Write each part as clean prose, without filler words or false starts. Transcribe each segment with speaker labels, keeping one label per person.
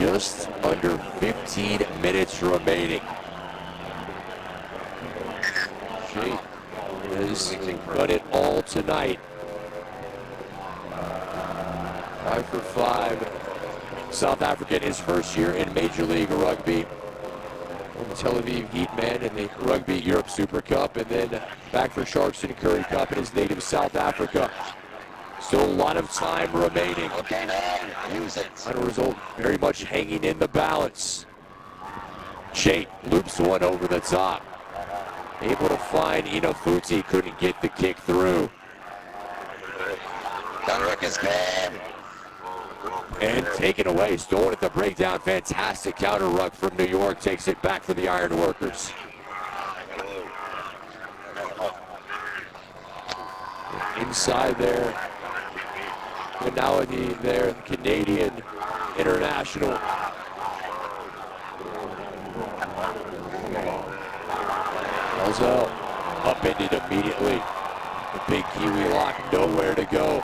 Speaker 1: just under 15 minutes remaining. Shea has done it all tonight. 5 for 5. South African, his first year in Major League Rugby. The Tel Aviv Heat man in the Rugby Europe Super Cup, and then back for Sharks and Curry Cup in his native South Africa. Still a lot of time remaining.
Speaker 2: Okay, now use it.
Speaker 1: Final result very much hanging in the balance. Shea loops one over the top. Able to find Inafuti, couldn't get the kick through.
Speaker 2: Counter-ruck is good.
Speaker 1: And taken away, stolen at the breakdown. Fantastic counter ruck from New York. Takes it back for the Ironworkers. Inside there, finality there, the Canadian international. Elzel upended immediately. The big Kiwi lock, nowhere to go.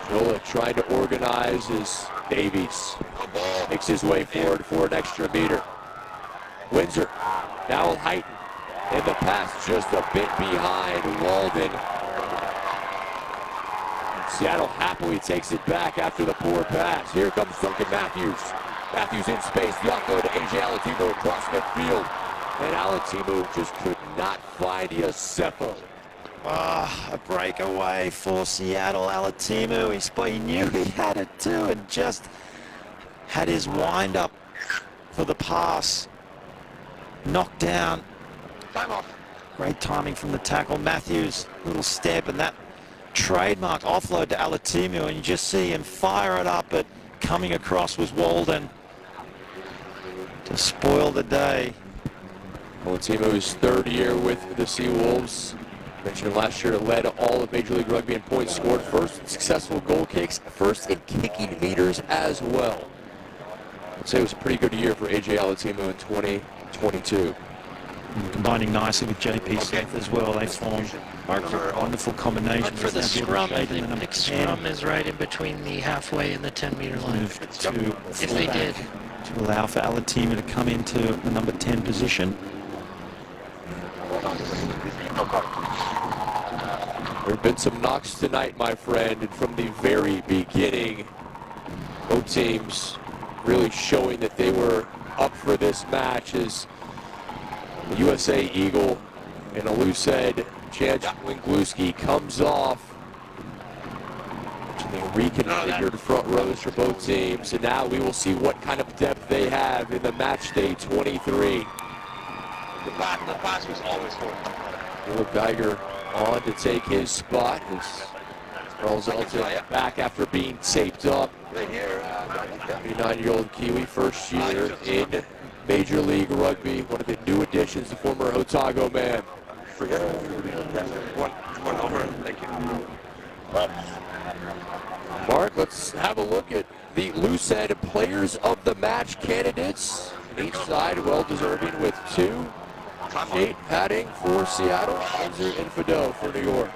Speaker 1: Jola trying to organize his Davies. Makes his way forward for an extra meter. Windsor now Heighton. And the pass just a bit behind Walden. Seattle happily takes it back after the poor pass. Here comes Duncan Matthews. Matthews in space. Yako to AJ Alatimo across midfield. And Alatimo just could not find Yosefo.
Speaker 3: A breakaway for Seattle. Alatimo, he knew he had it too, and just had his wind up for the pass. Knocked down.
Speaker 2: Time off.
Speaker 3: Great timing from the tackle. Matthews, little step, and that trademark offload to Alatimo, and you just see him fire it up, but coming across was Walden to spoil the day.
Speaker 1: Alatimo's third year with the Seawolves. Mentioned last year, led all of Major League Rugby in points scored, first in successful goal kicks, first in kicking meters as well. I'd say it was a pretty good year for AJ Alatimo in 2022.
Speaker 3: Combining nicely with JP Smith as well. They form a wonderful combination.
Speaker 4: For the scrum, the next scrum is right in between the halfway and the 10-meter line.
Speaker 3: Moved to
Speaker 4: If they did.
Speaker 3: To allow for Alatimo to come into the number 10 position.
Speaker 1: There have been some knocks tonight, my friend, and from the very beginning, both teams really showing that they were up for this match as the USA Eagle and a loose head, Chad Wingluski, comes off. The reconfigured front rows for both teams, and now we will see what kind of depth they have in the match day 23.
Speaker 2: The pass was always good.
Speaker 1: Caleb Geiger on to take his spot as Charles Elton back after being taped up. 39-year-old Kiwi, first year in Major League Rugby. One of the new additions, the former Otago man.
Speaker 2: One over. Thank you.
Speaker 1: Mark, let's have a look at the loose-head players of the match candidates. Each side well-deserving with 2. Chait Padding for Seattle, Windsor and Fido for New York.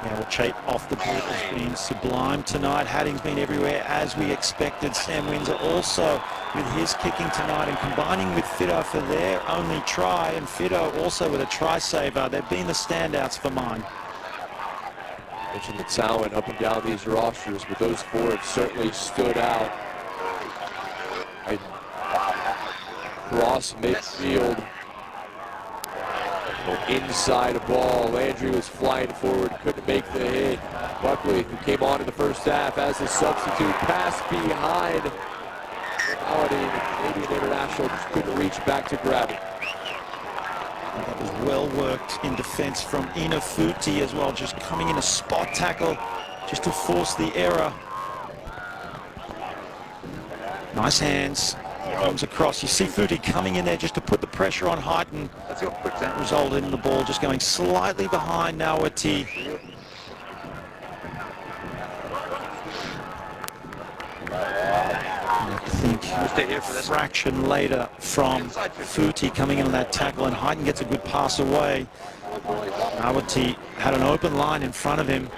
Speaker 3: Yeah, well, Chait off the boot has been sublime tonight. Hadding's been everywhere as we expected. Sam Windsor also with his kicking tonight and combining with Fido for their only try, and Fido also with a try saver. They've been the standouts for mine.
Speaker 1: Mentioned the talent up and down these rosters, but those 4 have certainly stood out. And cross midfield. Inside a ball, Landry was flying forward, couldn't make the hit. Buckley, who came on in the first half as a substitute, pass behind. The Canadian international just couldn't reach back to grab it.
Speaker 3: That was well worked in defense from Inafuti as well, just coming in a spot tackle just to force the error. Nice hands. Comes across. You see Futi coming in there just to put the pressure on Heighton. That resulted in the ball just going slightly behind Nawati. I think a fraction later from Futi coming in on that tackle, and Heighton gets a good pass away. Nawati had an open line in front of him.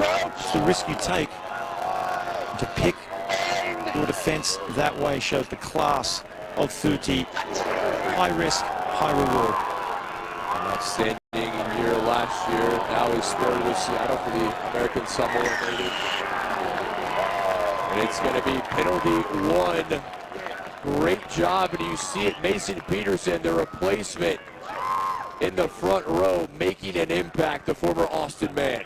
Speaker 3: It's the risk you take. To pick your defence that way shows the class of Thuti. High risk, high reward.
Speaker 1: An outstanding year last year. Now he's started with Seattle for the American Samoa native. And it's going to be penalty one. Great job, and you see it, Mason Peterson, the replacement in the front row, making an impact, the former Austin man.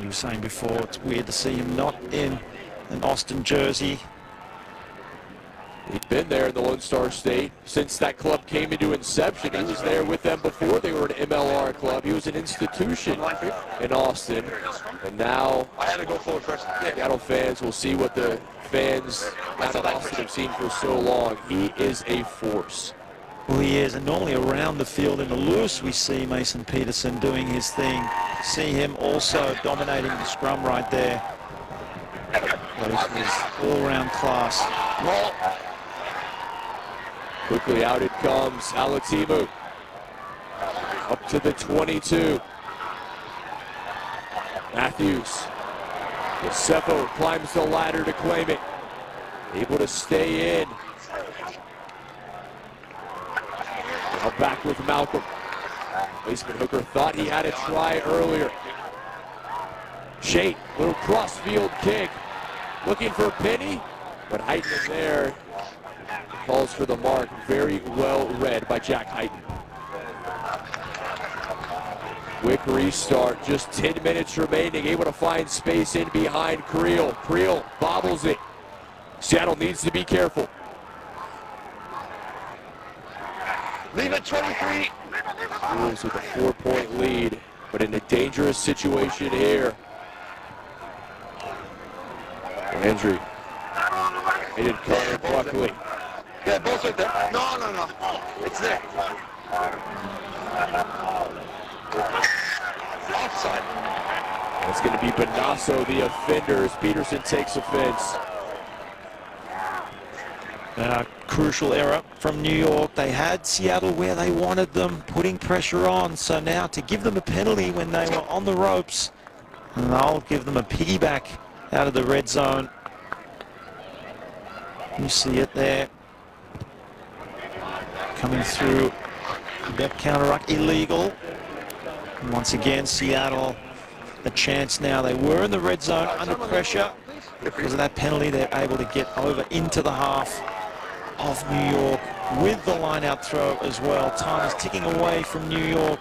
Speaker 3: You were saying before, it's weird to see him not in an Austin jersey.
Speaker 1: He'd been there in the Lone Star State since that club came into inception. He was there with them before they were an MLR club. He was an institution in Austin. And now
Speaker 2: I had to go forward first.
Speaker 1: Seattle fans will see what the fans out of Austin have seen for so long. He is a force.
Speaker 3: Well, he is, and normally around the field in the loose we see Mason Peterson doing his thing. See him also dominating the scrum right there. But his all-round class.
Speaker 1: Ball. Quickly out it comes, Alatimu. Up to the 22. Matthews. Yosepo climbs the ladder to claim it. Able to stay in. Now back with Malcolm. Placement hooker thought he had a try earlier. Shate, little cross-field kick. Looking for Penny, but Heitman there calls for the mark. Very well read by Jack Heitman. Quick restart, just 10 minutes remaining, able to find space in behind Creel. Creel bobbles it. Seattle needs to be careful.
Speaker 2: Leave it 23.
Speaker 1: Wolves with a 4-point lead, but in a dangerous situation here. Landry. Hated Connor Buckley.
Speaker 2: Yeah, both right there. No. It's there. Offside.
Speaker 1: It's going to be Bonasso, the offender, as Peterson takes offense.
Speaker 3: Crucial error from New York. They had Seattle where they wanted them, putting pressure on. So now to give them a penalty when they were on the ropes, and I'll give them a piggyback out of the red zone. You see it there. Coming through that counter ruck, illegal. And once again, Seattle a chance now. They were in the red zone under pressure. Because of that penalty, they're able to get over into the half of New York with the line-out throw as well. Time is ticking away from New York.